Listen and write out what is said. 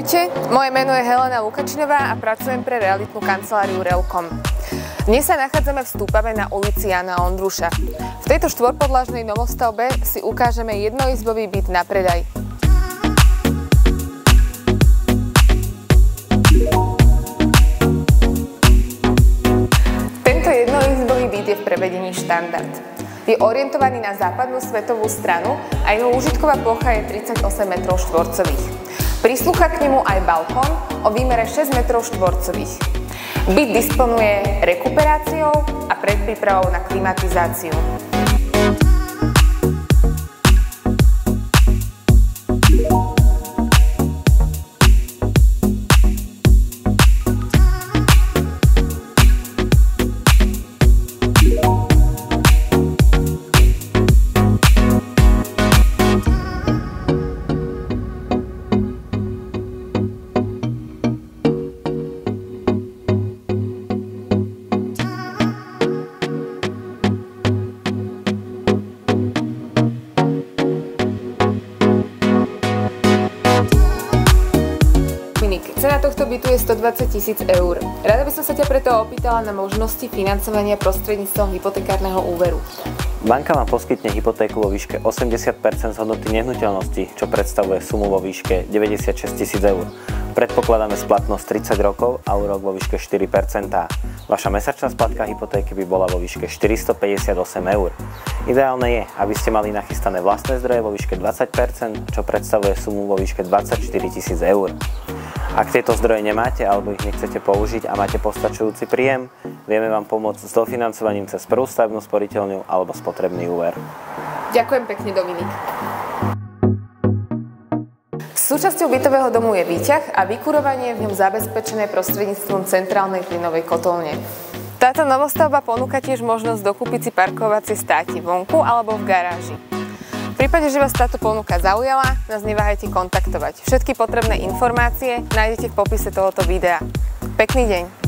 Ahojte, moje meno je Helena Lukačinová a pracujem pre realitnú kanceláriu Relkom. Dnes sa nachádzame v Stúpave na ulici Jana Ondruša. V tejto štvorpodlažnej novostavbe si ukážeme jednoizbový byt na predaj. Tento jednoizbový byt je v prevedení štandard. Je orientovaný na západnú svetovú stranu a jeho úžitková plocha je 38 m². Prislúcha k nemu aj balkón o výmere 6 m². Byt disponuje rekuperáciou a predprípravou na klimatizáciu. Cena tohto bytu je 120 000 eur. Rada by som sa ťa preto opýtala na možnosti financovania prostredníctvom hypotekárneho úveru. Banka vám poskytne hypotéku vo výške 80% z hodnoty nehnuteľnosti, čo predstavuje sumu vo výške 96 000 eur. Predpokladáme splatnosť 30 rokov a úrok vo výške 4%. Vaša mesačná splatka hypotéky by bola vo výške 458 eur. Ideálne je, aby ste mali nachystané vlastné zdroje vo výške 20%, čo predstavuje sumu vo výške 24 000 eur. Ak tieto zdroje nemáte alebo ich nechcete použiť a máte postačujúci príjem, vieme vám pomôcť s dofinancovaním cez prvú stavebnú sporiteľňu alebo spotrebný úver. Ďakujem pekne, Dominik. Súčasťou bytového domu je výťah a vykurovanie v ňom zabezpečené prostredníctvom centrálnej plynovej kotolne. Táto novostavba ponúka tiež možnosť dokúpiť si parkovacie státi vonku alebo v garáži. V prípade, že vás táto ponuka zaujala, nás neváhajte kontaktovať. Všetky potrebné informácie nájdete v popise tohoto videa. Pekný deň!